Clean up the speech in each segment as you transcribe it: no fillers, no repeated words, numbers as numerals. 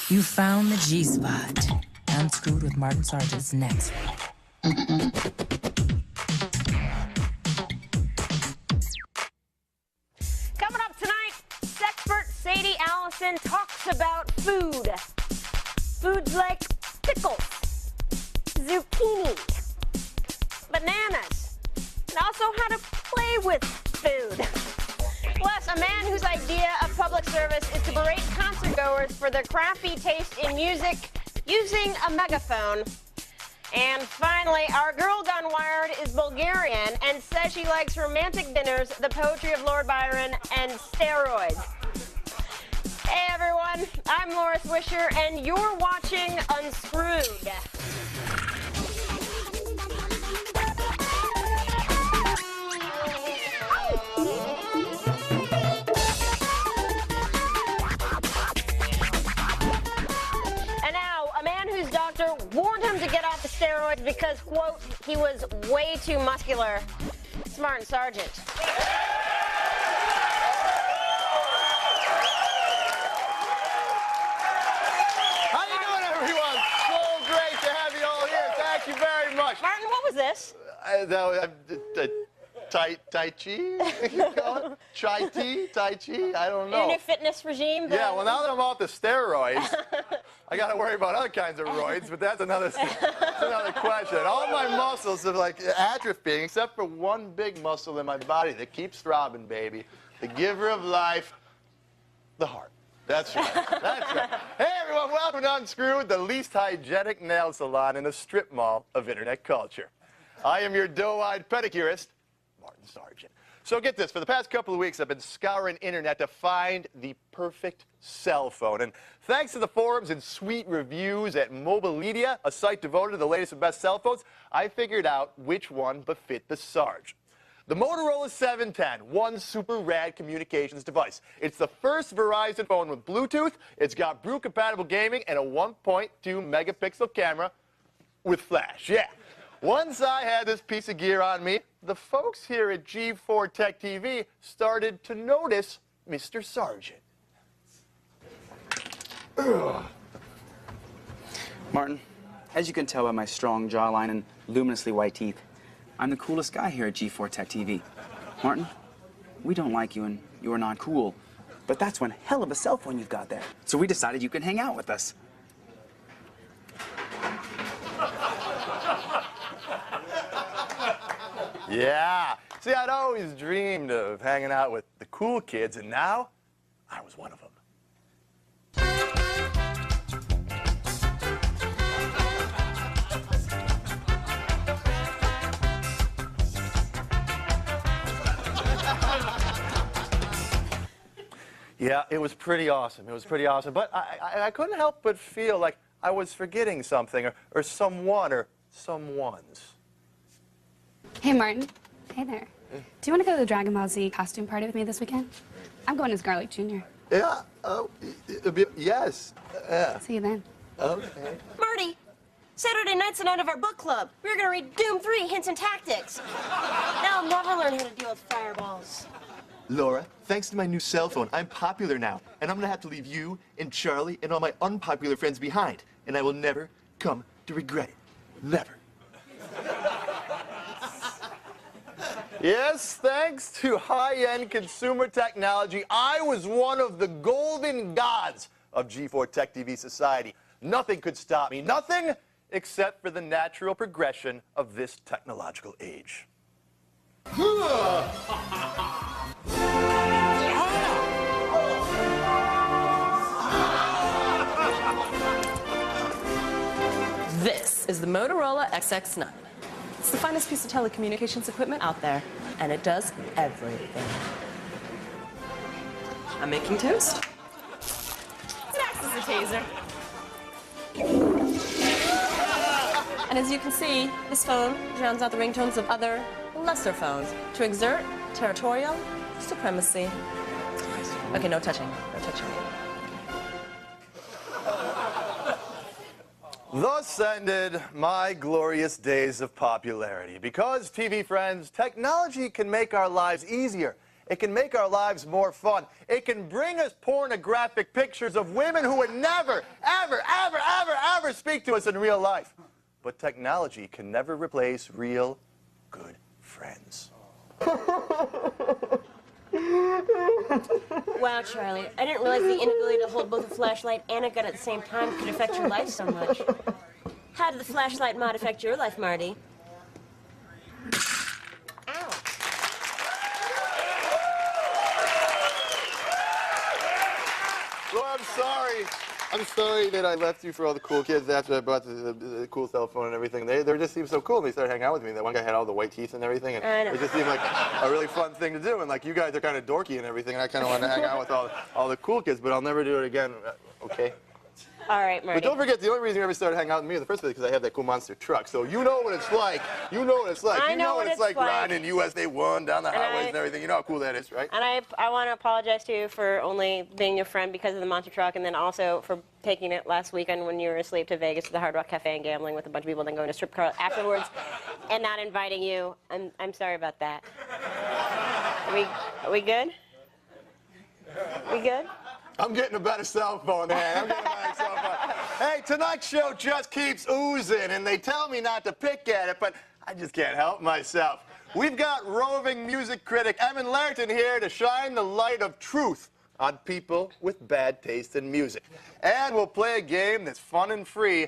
You found the G-spot. Unscrewed with Martin Sargent's next. Coming up tonight, sexpert Sadie Allison talks about food. Foods like pickles, zucchini, bananas, and also how to play with food. Plus, a man whose idea of public service is to berate concertgoers for their crappy taste in music using a megaphone. And finally, our girl gone wired is Bulgarian and says she likes romantic dinners, the poetry of Lord Byron, and steroids. Hey everyone, I'm Loris Wisher, and you're watching Unscrewed. Warned him to get off the steroids because, quote, he was way too muscular. It's Martin Sargent. How you doing, everyone? So great to have you all here. Thank you very much. Martin, what was this? Tai Chi? You call it? Tai Chi? I don't know. Your new fitness regime? Yeah, well, now that I'm off the steroids, I got to worry about other kinds of roids, but that's another question. All my muscles are like atrophying, except for one big muscle in my body that keeps throbbing, baby. The giver of life, the heart. That's right. That's right. Hey, everyone, welcome to Unscrewed, the least hygienic nail salon in the strip mall of internet culture. I am your doe-eyed pedicurist, Martin Sargent. So get this, for the past couple of weeks, I've been scouring internet to find the perfect cell phone. And thanks to the forums and sweet reviews at Mobiledia, a site devoted to the latest and best cell phones, I figured out which one befit the Sarge. The Motorola 710, one super rad communications device. It's the first Verizon phone with Bluetooth. It's got Brew-compatible gaming and a 1.2 megapixel camera with flash. Yeah. Once I had this piece of gear on me, the folks here at G4 Tech TV started to notice Mr. Sargent. Martin, as you can tell by my strong jawline and luminously white teeth, I'm the coolest guy here at G4 Tech TV. Martin, we don't like you and you're not cool, but that's one hell of a cell phone you've got there. So we decided you can hang out with us. Yeah. See, I'd always dreamed of hanging out with the cool kids, and now I was one of them. Yeah, it was pretty awesome. It was pretty awesome. But I couldn't help but feel like I was forgetting something, or someone, or someones. Hey, Martin. Hey there. Do you want to go to the Dragon Ball Z costume party with me this weekend? I'm going as Garlic Jr. Yeah. Oh, yes. See you then. Okay. Marty, Saturday night's the night of our book club. We were going to read Doom 3, Hints and Tactics. Now I'll never learn how to deal with fireballs. Laura, thanks to my new cell phone, I'm popular now, and I'm gonna have to leave you and Charlie and all my unpopular friends behind, and I will never come to regret it. Never. Yes, thanks to high-end consumer technology, I was one of the golden gods of G4 Tech TV society. Nothing could stop me, nothing except for the natural progression of this technological age. This is the Motorola XX9. It's the finest piece of telecommunications equipment out there, and it does everything. I'm making toast. It acts as a taser. And as you can see, this phone drowns out the ringtones of other, lesser phones to exert territorial supremacy. Okay, no touching. No touching. Thus ended my glorious days of popularity. Because, TV friends, technology can make our lives easier. It can make our lives more fun. It can bring us pornographic pictures of women who would never, ever speak to us in real life. But technology can never replace real, good friends. Wow, Charlie. I didn't realize the inability to hold both a flashlight and a gun at the same time could affect your life so much. How did the flashlight mod affect your life, Marty? Ow. Well, I'm sorry. I'm sorry that I left you for all the cool kids after I brought the cool cell phone and everything. They just seemed so cool. They started hanging out with me. That one guy had all the white teeth and everything, and I know. it just seemed like a really fun thing to do. And like, you guys are kind of dorky and everything, and I kind of want to hang out with all the cool kids, but I'll never do it again. Okay? All right, Marty. But don't forget, the only reason you ever started hanging out with me in the first place is because I have that cool monster truck. So you know what it's like. You know what it's like. I You know what it's like like. riding USA 1 down the highways and everything. You know how cool that is, right? And I want to apologize to you for only being your friend because of the monster truck, and then also for taking it last weekend when you were asleep to Vegas to the Hard Rock Cafe and gambling with a bunch of people, and then going to strip club afterwards, and not inviting you. I'm sorry about that. Are we good? We good? I'm getting a better cell phone, man. I'm getting a better cell phone. Hey, tonight's show just keeps oozing, and they tell me not to pick at it, but I just can't help myself. We've got roving music critic Emin Lerton here to shine the light of truth on people with bad taste in music. And we'll play a game that's fun and free,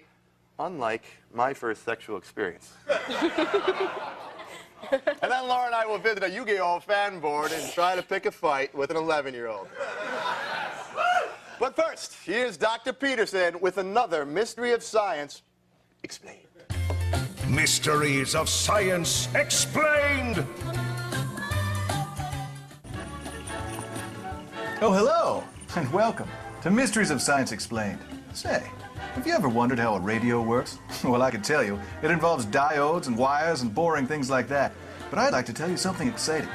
unlike my first sexual experience. And then Laura and I will visit a Yu-Gi-Oh fan board and try to pick a fight with an 11-year-old. But first, here's Dr. Peterson with another Mystery of Science Explained. Mysteries of Science Explained! Oh, hello, and welcome to Mysteries of Science Explained. Say, have you ever wondered how a radio works? Well, I can tell you, it involves diodes and wires and boring things like that. But I'd like to tell you something exciting.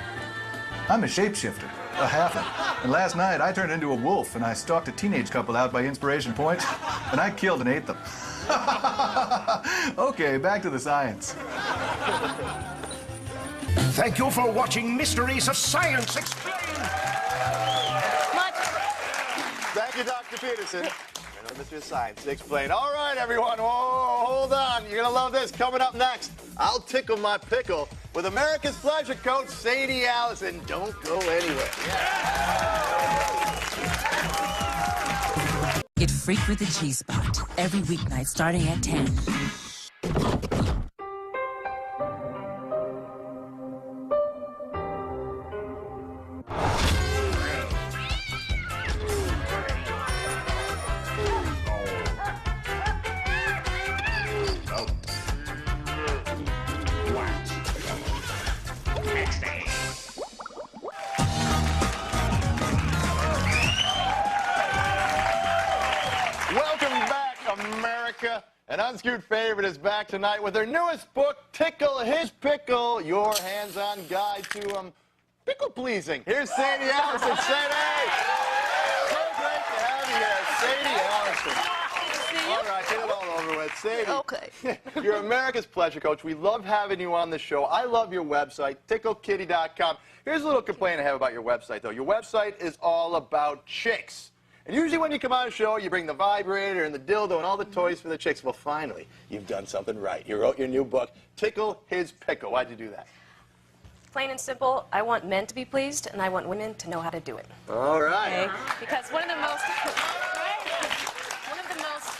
I'm a shapeshifter, a halfling, and last night I turned into a wolf and I stalked a teenage couple out by Inspiration Point, and I killed and ate them. Okay, back to the science. Thank you for watching Mysteries of Science Explained! Thank you, Dr. Peterson. Mystery of Science Explained. All right, everyone. Whoa, hold on. You're going to love this. Coming up next, I'll tickle my pickle with America's pleasure coach, Sadie Allison. Don't go anywhere. Get freaked with the G-Spot every weeknight starting at 10. An Unscrewed favorite is back tonight with her newest book, Tickle His Pickle, your hands-on guide to pickle pleasing. Here's Sadie Allison. Sadie! So great to have you here, Sadie Allison. All right, get it all over with. Sadie. Okay. You're America's pleasure coach. We love having you on the show. I love your website, ticklekitty.com. Here's a little complaint I have about your website, though. Your website is all about chicks. And usually when you come on a show, you bring the vibrator and the dildo and all the toys for the chicks. Well, finally, you've done something right. You wrote your new book, Tickle His Pickle. Why'd you do that? Plain and simple, I want men to be pleased, and I want women to know how to do it. All right. Okay? Because one of the most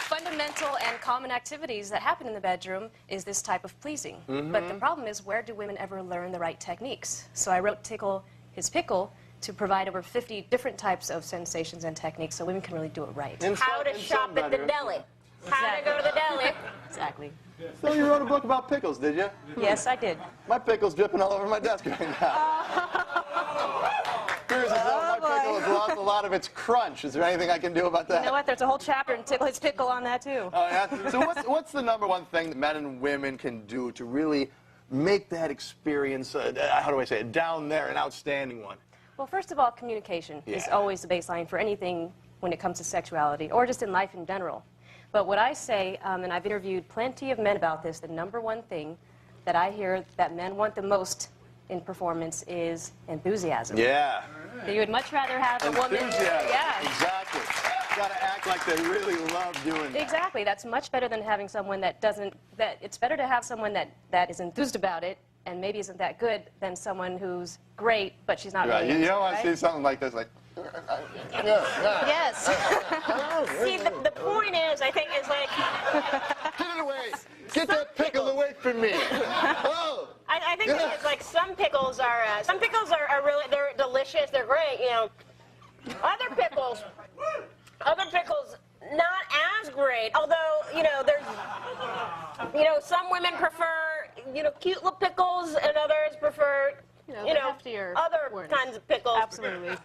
fundamental and common activities that happen in the bedroom is this type of pleasing. But the problem is, where do women ever learn the right techniques? So I wrote Tickle His Pickle to provide over 50 different types of sensations and techniques so women can really do it right. How to shop at the deli. How to go to the deli. Exactly. So you wrote a book about pickles, did you? Yes, I did. My pickle's dripping all over my desk right now. Appears as though my pickle has lost a lot of its crunch. Is there anything I can do about that? You know what? There's a whole chapter in Tickle His Pickle on that, too. Oh, yeah? So what's the number one thing that men and women can do to really make that experience, how do I say it, down there, an outstanding one? Well, first of all, communication is always the baseline for anything when it comes to sexuality, or just in life in general. But what I say, and I've interviewed plenty of men about this, the number one thing that I hear that men want the most in performance is enthusiasm. Yeah. You would much rather have a woman... Enthusiasm. Yeah. Exactly. got to act like they really love doing that. Exactly. That's much better than having someone that doesn't. It's better to have someone that is enthused about it and maybe isn't that good than someone who's great but she's not. Right. Really You don't want right? to see something like this, like. Yes. See, the point is, I think, is like. Get it away! Get that pickle away from me! Oh! I think it's like some pickles are really, they're delicious, they're great, you know. Other pickles not as great, although, you know, some women prefer, cute little pickles and others prefer, heftier other ones. kinds of pickles. Absolutely. And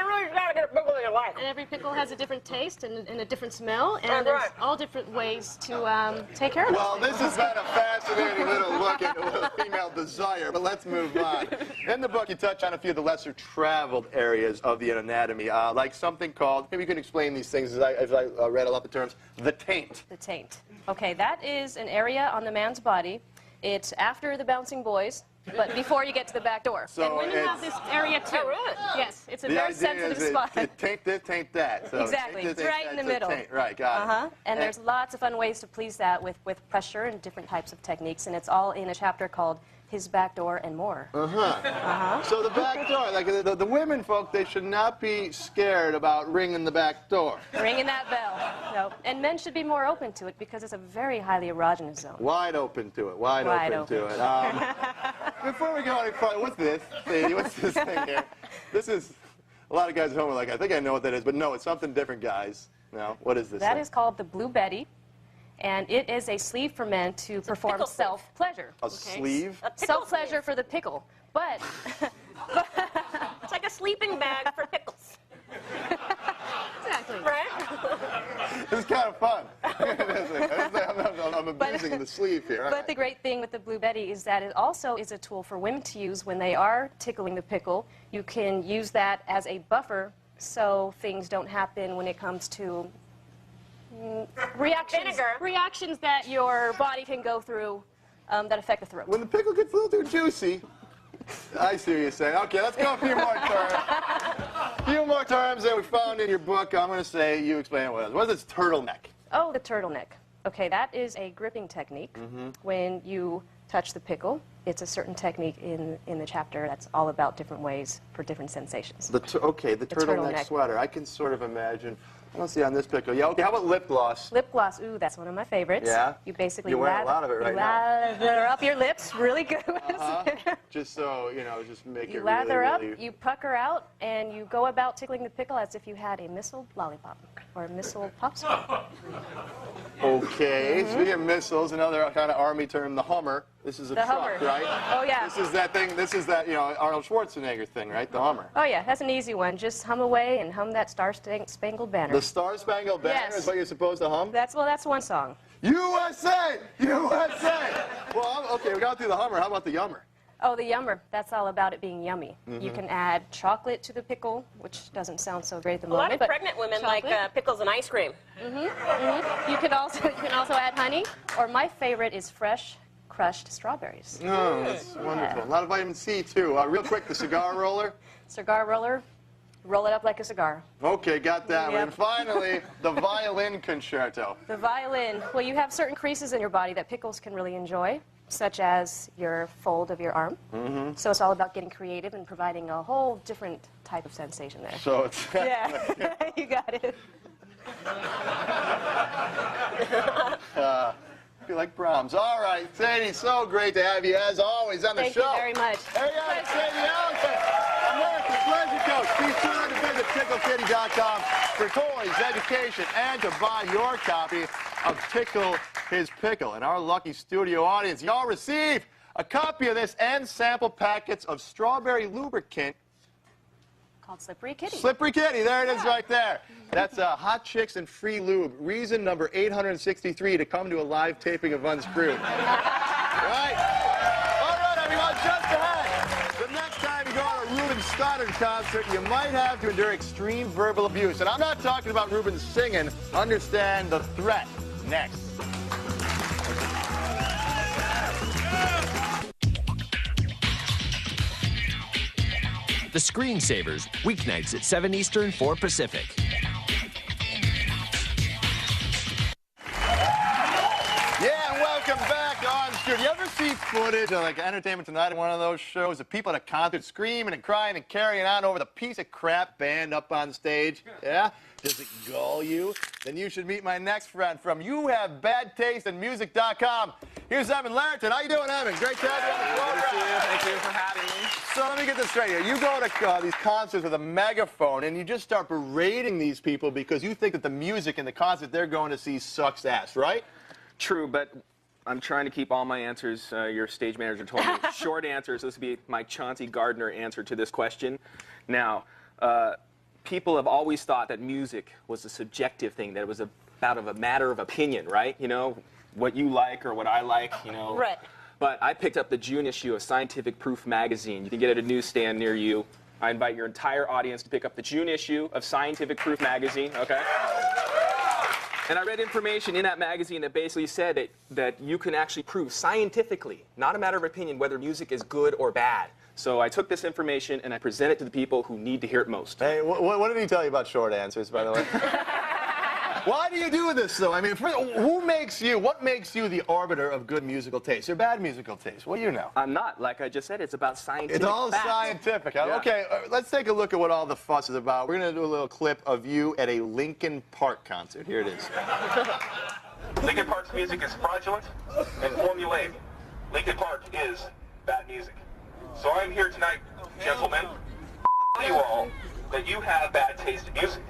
really, you gotta get a pickle that you like. And every pickle has a different taste and a different smell, and That's there's right. all different ways to take care of it. Well, this has been a fascinating little look into female desire, but let's move on. In the book, you touch on a few of the lesser traveled areas of the anatomy, like something called, maybe you can explain these things as I read off the terms, the taint. The taint. Okay, that is an area on the man's body. It's after the bouncing boys, but before you get to the back door. So and women have this area too. Oh, really? Yes, it's a The very idea sensitive is spot. taint this, taint that. So Exactly. taint this, It's right taint in the that, so middle. taint. Right, got it. And there's lots of fun ways to please that with pressure and different types of techniques, and it's all in a chapter called His Back Door and More. So the back door, like the women folk, they should not be scared about ringing the back door. Ringing that bell. No. And men should be more open to it because it's a very highly erogenous zone. Wide open to it. Wide open to it. Before we go any further, what's this? See, what's this thing here? This is, a lot of guys at home are like, I think I know what that is, but no, it's something different, guys. No, what is this That thing? is called the Blue Betty, and it is a sleeve for men to perform pickle sleeve. self-pleasure. A sleeve? A pickle Self-pleasure sleeve. for the pickle. But It's like a sleeping bag for pickles. exactly. Right? This is kind of fun. I'm abusing the sleeve here. All But right. the great thing with the Blue Betty is that it also is a tool for women to use when they are tickling the pickle. You can use that as a buffer so things don't happen when it comes to reactions that your body can go through that affect the throat. When the pickle gets a little too juicy, I see what you're saying. Okay, let's go a few more terms. A few more terms that we found in your book. I'm going to say you explain what it is. What is this turtleneck? Oh, the turtleneck. Okay, that is a gripping technique. When you touch the pickle, it's a certain technique in the chapter that's all about different ways for different sensations. The turtleneck sweater. I can sort of imagine. I don't see on this pickle. Yeah, okay, how about lip gloss? Lip gloss, ooh, that's one of my favorites. Yeah? You basically You're wearing a lot of it right now. lather up your lips, really good. Just so, just make You it lather really, up, you pucker out, and you go about tickling the pickle as if you had a missile lollipop or a missile popsicle. Okay, speaking of missiles, another kind of army term, the Hummer. This is a The truck, Hummer. right? Oh, yeah. This is that thing, Arnold Schwarzenegger thing, right? The Hummer. Oh, yeah, that's an easy one. Just hum away and hum that Star-Spangled Banner. The Star-Spangled Banner Yes. is what you're supposed to hum? That's one song. USA! USA! Well, okay, we got through the Hummer. How about the Yummer? Oh, the yummer. That's all about it being yummy. You can add chocolate to the pickle, which doesn't sound so great at the A moment. lot of but pregnant women chocolate. like pickles and ice cream. You can also add honey, or my favorite is fresh crushed strawberries. Oh, that's wonderful. A lot of vitamin C, too. Real quick, the cigar roller. Cigar roller, roll it up like a cigar. Okay, got that one. Yep. And finally, the violin concerto. The violin. Well, you have certain creases in your body that pickles can really enjoy, such as your fold of your arm. So it's all about getting creative and providing a whole different type of sensation there. So it's... Yeah, you got it. I feel like Brahms. All right, Sadie, so great to have you, as always, on the Thank show. you very much. There you are, Sadie Allison, America's Pleasure Coach. Be sure to visit TickleKitty.com for toys, education, and to buy your copy of Tickle His Pickle. And our lucky studio audience, y'all receive a copy of this and sample packets of strawberry lubricant Called Slippery Kitty. Slippery Kitty, there it is right there. That's Hot Chicks and Free Lube. Reason number 863 to come to a live taping of Unscrewed. Right? All right, everyone, just ahead. The next time you go to a Ruben Stoddard concert, you might have to endure extreme verbal abuse. And I'm not talking about Ruben singing. Understand the threat. Next. The Screensavers, weeknights at 7 Eastern, 4 Pacific. footage of like Entertainment Tonight, one of those shows of people at a concert screaming and crying and carrying on over the piece of crap band up on stage? Yeah? Does it gull you? Then you should meet my next friend from YouHaveBadTasteInMusic.com. Here's Evan Larrington. How you doing, Evan? Great to have you on the program. Thank you for having me. So let me get this straight here. You go to these concerts with a megaphone, and you just start berating these people because you think that the music and the concert they're going to see sucks ass, right? True, but I'm trying to keep all my answers, your stage manager told me, short answers. This would be my Chauncey Gardner answer to this question. Now, people have always thought that music was a subjective thing, that it was about a matter of opinion, right? You know, what you like or what I like, you know. Right. But I picked up the June issue of Scientific Proof magazine. You can get it at a newsstand near you. I invite your entire audience to pick up the June issue of Scientific Proof magazine, okay? And I read information in that magazine that basically said that you can actually prove scientifically, not a matter of opinion, whether music is good or bad. So I took this information and I present it to the people who need to hear it most. Hey, what did he tell you about short answers, by the way? Why do you do this, though? I mean, what makes you the arbiter of good musical taste or bad musical taste? What do you know? I'm not. Like I just said, it's about scientific It's all facts. scientific. Yeah. Okay, let's take a look at what all the fuss is about. We're going to do a little clip of you at a Linkin Park concert. Here it is. Linkin Park's music is fraudulent and formulaic. Linkin Park is bad music. So I'm here tonight, gentlemen, to tell you all that you have bad taste in music.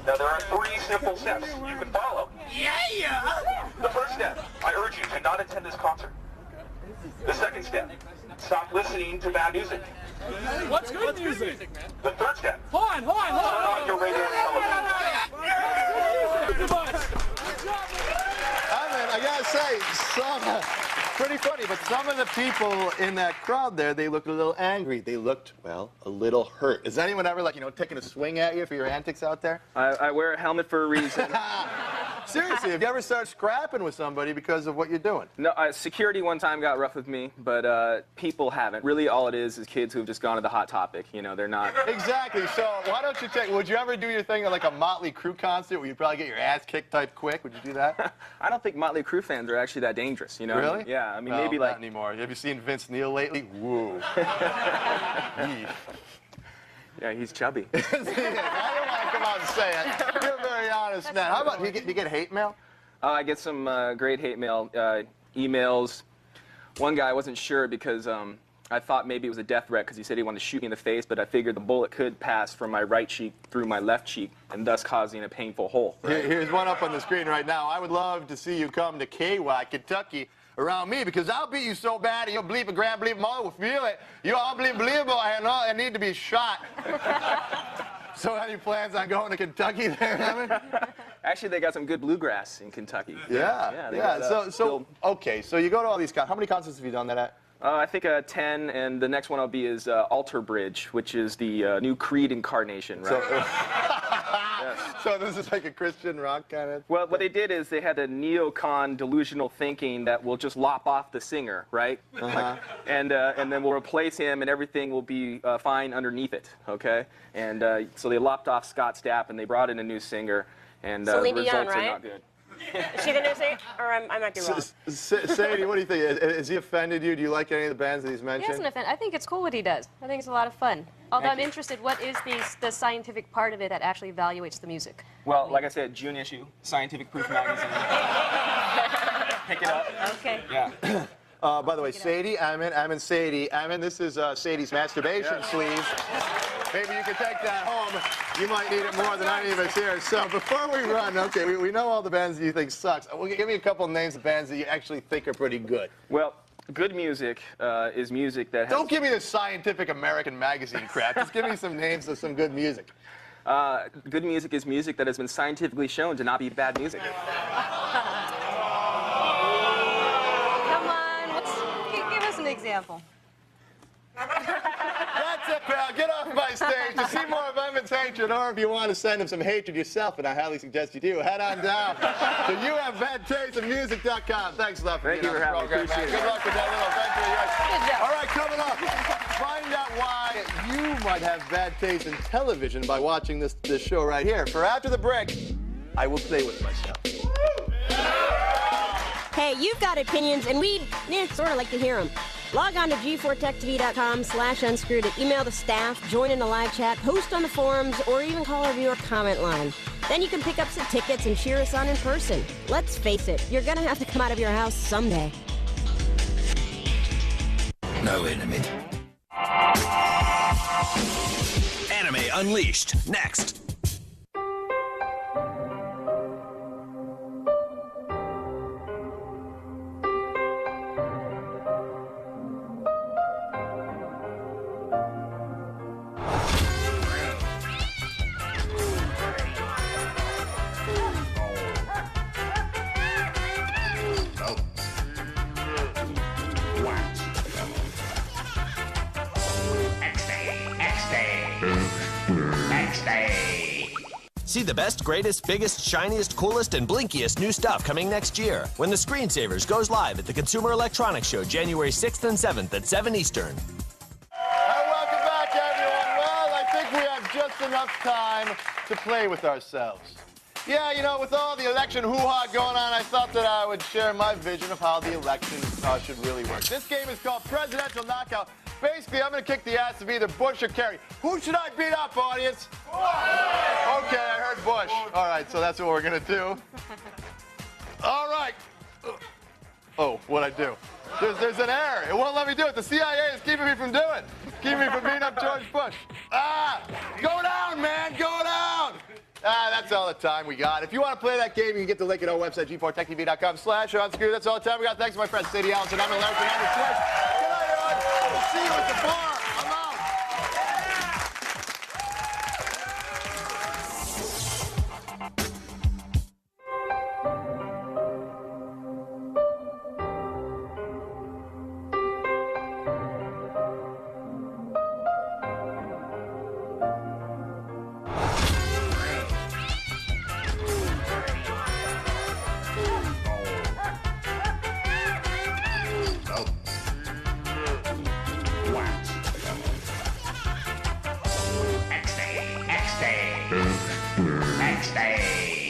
Now, there are 3 simple steps you can follow. Yeah! The first step, I urge you to not attend this concert. The second step, stop listening to bad music. What's good music? The third step, Hold on. turn on your radio and television. I gotta say, pretty funny, but some of the people in that crowd there, they looked a little angry. They looked, well, a little hurt. Is anyone ever, like, you know, taking a swing at you for your antics out there? I wear a helmet for a reason. Seriously, have you ever started scrapping with somebody because of what you're doing? No, security one time got rough with me, but people haven't. Really, all it is kids who have just gone to the Hot Topic. You know, they're not. Exactly. So why don't you would you ever do your thing at like a Motley Crue concert where you probably get your ass kicked type quick? Would you do that? I don't think Motley Crue fans are actually that dangerous, you know? Really? Yeah, I mean, well, maybe not like... anymore. Have you seen Vince Neil lately? Woo. Yeah, he's chubby. I don't want to come out and say it. You're a very honest man. How about, do you get hate mail? I get some great hate mail, emails. One guy, I wasn't sure because I thought maybe it was a death threat because he said he wanted to shoot me in the face, but I figured the bullet could pass from my right cheek through my left cheek and thus causing a painful hole. Right? Here's one up on the screen right now. I would love to see you come to KY, Kentucky, around me because I'll beat you so bad and you'll bleep a grand bleep mother will feel it. You're unbelievable and all, I need to be shot. So any plans on going to Kentucky there, Evan? Actually, they got some good bluegrass in Kentucky. Yeah. Okay, so you go to all these concerts. How many concerts have you done that at? I think 10, and the next one I'll be is Alter Bridge, which is the new Creed incarnation, right? Yes. So this is like a Christian rock kind of? Well, what they did is they had a neocon delusional thinking that will just lop off the singer, right? And then we'll replace him and everything will be fine underneath it, okay? And so they lopped off Scott Stapp and they brought in a new singer, and the Celine results Dion, are right? not good. Is she the new singer? Or I might be wrong. Sadie, what do you think? Has he offended you? Do you like any of the bands that he's He mentioned? doesn't offend. I think it's cool what he does. I think it's a lot of fun. Although I'm interested, what is the scientific part of it that actually evaluates the music? Well, like I said, June issue, Scientific Proof magazine. Pick it up. Okay. Yeah. By the way, Sadie, I'm in Sadie. This is Sadie's masturbation sleeve. Maybe you can take that home. You might need it more than any of us here. So before we run, okay, we know all the bands that you think sucks. Well, give me a couple of names of bands that you actually think are pretty good. Well, good music is music that has... Don't give me the Scientific American magazine crap. Just give me some names of some good music. Good music is music that has been scientifically shown to not be bad music. Come on, give us an example. That's it, pal. Get off my stage. To see more of Evan's hatred, or if you want to send him some hatred yourself, and I highly suggest you do, head on down to YouHaveBadTasteInMusic.com. Thanks a lot for being on the program, man. Good luck with that little venture of yours. All right, coming up, find out why you might have bad taste in television by watching this show right here. For after the break, I will play with myself. Hey, you've got opinions, and we'd sort of like to hear them. Log on to g4techtv.com/unscrewed, email the staff, join in the live chat, post on the forums, or even call our viewer comment line. Then you can pick up some tickets and cheer us on in person. Let's face it, you're gonna have to come out of your house someday. No enemy. Anime Unleashed, next. See the best, greatest, biggest, shiniest, coolest, and blinkiest new stuff coming next year when the Screensavers goes live at the Consumer Electronics Show January 6th and 7th at 7 Eastern. And welcome back, everyone. Well, I think we have just enough time to play with ourselves. Yeah, you know, with all the election hoo-ha going on, I thought that I would share my vision of how the election should really work. This game is called Presidential Knockout. Basically, I'm going to kick the ass of either Bush or Kerry. Who should I beat up, audience? Bush! Okay, I heard Bush. All right, so that's what we're going to do. All right. Oh, what'd I do? There's an error. It won't let me do it. The CIA is keeping me from doing it. Keeping me from beating up George Bush. Ah! Go down, man! Go down! That's all the time we got. If you want to play that game, you can get the link at our website, g4techtv.com/unscrewed. That's all the time we got. Thanks to my friend Sadie Allison. I'm Larry Fernandez. Good night, everyone. We'll see you at the bar. I'm out. Next day.